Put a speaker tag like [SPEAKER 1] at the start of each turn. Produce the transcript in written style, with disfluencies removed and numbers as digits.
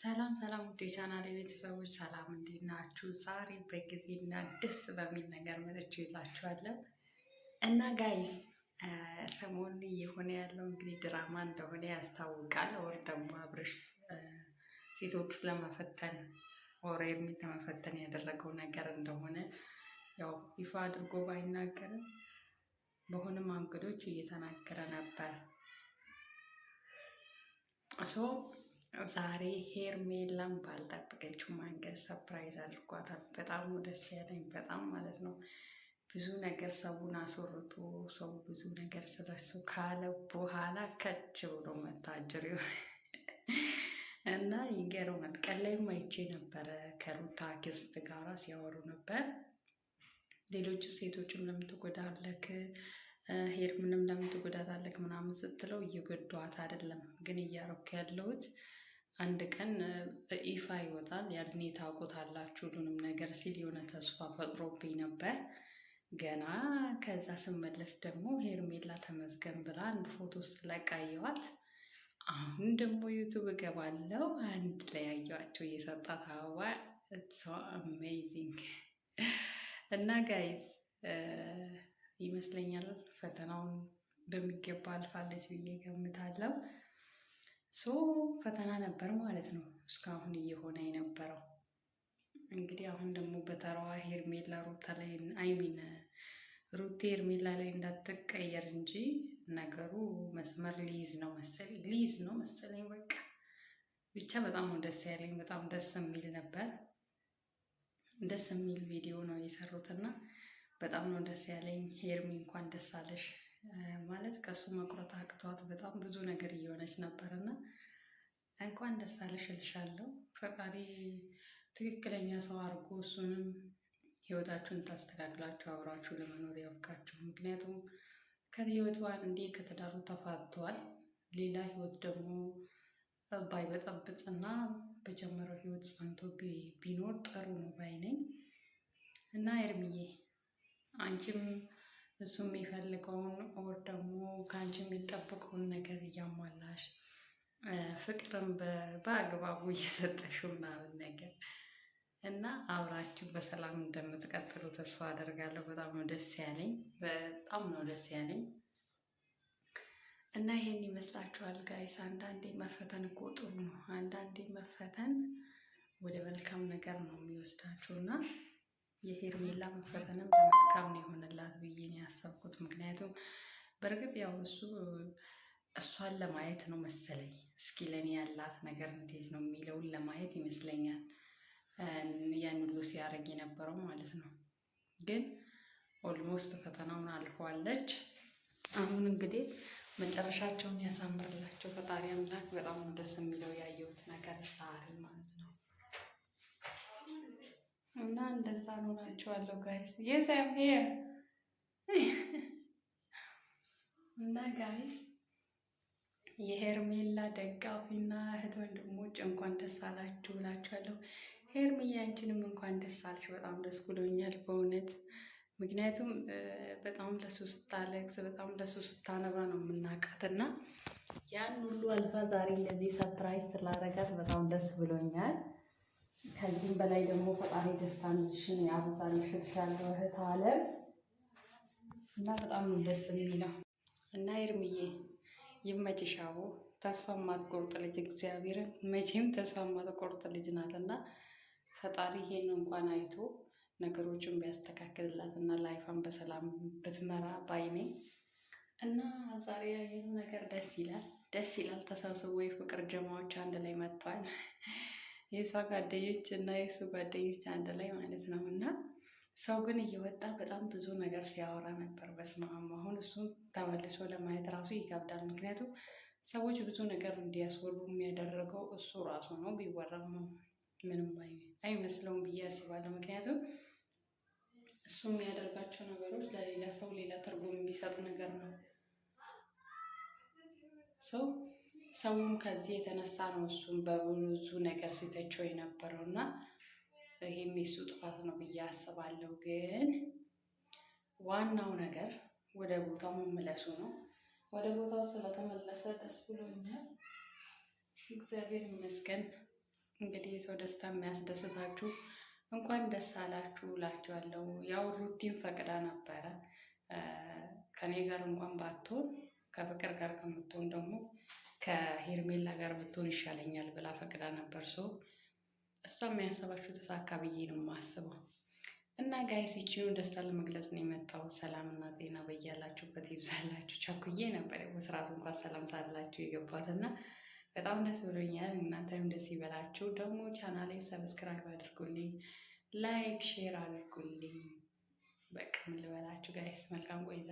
[SPEAKER 1] ሰላም ሰላም ውድ የቻናሌ ቤተሰቦች ሰላም እንዴት ናችሁ? ዛሬ በጊዜና ደስ በሚል ነገር መጥቼላችኋለሁ እና ጋይስ ሰሞኑን እየሆነ ያለው እንግዲህ ድራማ እንደሆነ ያስታውቃል። ወር ደግሞ አብርሽ ሴቶቹን ለመፈተን ወር ኤርሚን ለመፈተን ያደረገው ነገር እንደሆነ ያው ይፋ አድርጎ ባይናገርም በሆነ መንገዶች እየተናገረ ነበር። ዛሬ ሄርሜላን ባልጠበቀችው መንገድ ሰፕራይዝ አድርጓታል። በጣም ደስ ያለኝ በጣም ማለት ነው። ብዙ ነገር ሰውን አስወርቶ ሰው ብዙ ነገር ስለሱ ካለ በኋላ ከች ብሎ መታጀር እና ይገርማል። ቀን ላይም አይቼ ነበረ ከሩታ ክስት ጋራ ሲያወሩ ነበር። ሌሎች ሴቶችም ለምን ትጎዳለክ ሄርሜንም ለምን ትጎዳታለክ ምናምን ስትለው እየጎዳዋት አይደለም ግን እያረኩ ያለሁት አንድ ቀን ይፋ ይወጣል ያኔ ታውቁታላችሁ ሁሉንም ነገር ሲል የሆነ ተስፋ ፈጥሮብኝ ነበር። ገና ከዛ ስመለስ ደግሞ ሄርሜላ ተመዝገን ብላ አንድ ፎቶ ስለቃየዋት አሁን ደግሞ ዩቱብ እገባለሁ አንድ ላይ ያየኋቸው እየሰጣት አበባ ሶ አሜዚንግ እና ጋይዝ ይመስለኛል ፈተናውን በሚገባ አልፋለች ብዬ ገምታለሁ። ፈተና ነበር ማለት ነው እስካሁን እየሆነ የነበረው። እንግዲህ አሁን ደግሞ በተራዋ ሄርሜላ ሩታ ላይ ሩቴ ሄርሜላ ላይ እንዳትቀየር እንጂ ነገሩ መስመር ሊይዝ ነው መሰለኝ በቃ ብቻ በጣም ነው ደስ ያለኝ። በጣም ደስ የሚል ነበር። ደስ የሚል ቪዲዮ ነው የሰሩትና በጣም ነው ደስ ያለኝ። ሄርሚ እንኳን ደስ አለሽ ማለት ከሱ መቁረጥ አቅቷት በጣም ብዙ ነገር እየሆነች ነበርና እንኳን ደስ አለሽ እልሻለሁ። ፈጣሪ ትክክለኛ ሰው አድርጎ እሱንም ህይወታችሁን ታስተካክላችሁ አብራችሁ ለመኖር ያብቃችሁ። ምክንያቱም ከህይወቱ አንዴ ከተዳሩ ተፋቷል። ሌላ ህይወት ደግሞ ባይበጠብጥና በጀመረው ህይወት ጸንቶ ቢኖር ጥሩ ነው ባይ ነኝ እና ኤርሚዬ አንቺም እሱ የሚፈልገውን ወር ደግሞ ከአንቺ የሚጠበቀውን ነገር እያሟላሽ ፍቅርን በአግባቡ እየሰጠሽው ምናምን ነገር እና አብራችሁ በሰላም እንደምትቀጥሉ ተስፋ አደርጋለሁ። በጣም ነው ደስ ያለኝ። እና ይሄን ይመስላችኋል ጋይስ። አንዳንዴ መፈተን እኮ ጥሩ ነው። አንዳንዴ መፈተን ወደ መልካም ነገር ነው የሚወስዳችሁ እና የሄርሜላ መፈተንም ለመልካም ነው የሆነላት ብዬ ነው ያሰብኩት። ምክንያቱም በእርግጥ ያው እሷን ለማየት ነው መሰለኝ እስኪ ለኔ ያላት ነገር እንዴት ነው የሚለውን ለማየት ይመስለኛል ያን ሁሉ ሲያደርግ የነበረው ማለት ነው። ግን ኦልሞስት ፈተናውን አልፈዋለች። አሁን እንግዲህ መጨረሻቸውን ያሳምርላቸው ፈጣሪ አምላክ። በጣም ነው ደስ የሚለው ያየሁት ነገር ዛሬ ማለት ነው እና እንደዛ ነው እላችኋለሁ ጋይስ። የስ አም ሄር እና ጋይስ የሄርሜላ ደጋፊና እህት ወንድሞች እንኳን ደስ አላችሁ እላችኋለሁ። ሄርሜላ አንቺንም እንኳን ደስ አለሽ። በጣም ደስ ብሎኛል በእውነት ምክንያቱም በጣም ለሱ ስታለቅስ በጣም ለሱ ስታነባ ነው የምናውቃት እና ያን ሁሉ አልፋ ዛሬ እንደዚህ ሰፕራይዝ ስላደረጋት በጣም ደስ ብሎኛል። ከዚህም በላይ ደግሞ ፈጣሪ ደስታሽን ያብዛልሽ እልሻለሁ እህት አለም እና በጣም ነው ደስ የሚለው እና ሄርሜዬ ይመችሽ። አዎ ተስፋ የማትቆርጥ ልጅ እግዚአብሔርን መቼም ተስፋ የማትቆርጥ ልጅ ናትና ፈጣሪ ይሄን እንኳን አይቶ ነገሮችን ቢያስተካክልላት እና ላይፋን በሰላም ብትመራ ባይ ነኝ እና ዛሬ ያየነው ነገር ደስ ይላል። ተሰብስቦ የፍቅር ጀማዎች አንድ ላይ መጥተዋል። የእሷ ጓደኞች እና የእሱ ጓደኞች አንድ ላይ ማለት ነው እና ሰው ግን እየወጣ በጣም ብዙ ነገር ሲያወራ ነበር። በስመ አብ አሁን እሱን ተመልሶ ለማየት ራሱ ይከብዳል። ምክንያቱም ሰዎች ብዙ ነገር እንዲያስወሩ የሚያደረገው እሱ ራሱ ነው። ቢወራም ምንም አይመስለውም ብዬ አስባለሁ። ምክንያቱም እሱ የሚያደርጋቸው ነገሮች ለሌላ ሰው ሌላ ትርጉም የሚሰጥ ነገር ነው። ሰውም ከዚህ የተነሳ ነው እሱም በብዙ ነገር ሲተቸው የነበረው እና ይሄም የሱ ጥፋት ነው ብዬ አስባለሁ። ግን ዋናው ነገር ወደ ቦታው መመለሱ ነው። ወደ ቦታው ስለተመለሰ ደስ ብሎኛል። እግዚአብሔር ይመስገን። እንግዲህ የሰው ደስታ የሚያስደስታችሁ እንኳን ደስ አላችሁ እላችኋለሁ። ያው ሩቲን ፈቅዳ ነበረ ከኔ ጋር እንኳን ባትሆን ከፍቅር ጋር ከምትሆን ደግሞ ከሄርሜላ ጋር ብትሆን ይሻለኛል ብላ ፈቅዳ ነበር። እሷ የሚያሰባችሁ ተሳካ ብዬ ነው የማስበው። እና ጋይስ ይቺኑ ደስታ ለመግለጽ ነው የመጣው። ሰላምና ጤና በያላችሁበት ይብዛላችሁ። ቸኩዬ ነበር በስርዓቱ እንኳን ሰላም ሳላችሁ የገባት እና በጣም ደስ ብሎኛል። እናንተንም ደስ ይበላችሁ። ደግሞ ቻናሌ ሰብስክራይብ አድርጉልኝ፣ ላይክ ሼር አድርጉልኝ። በቃ ምን ልበላችሁ ጋይስ፣ መልካም ቆይታ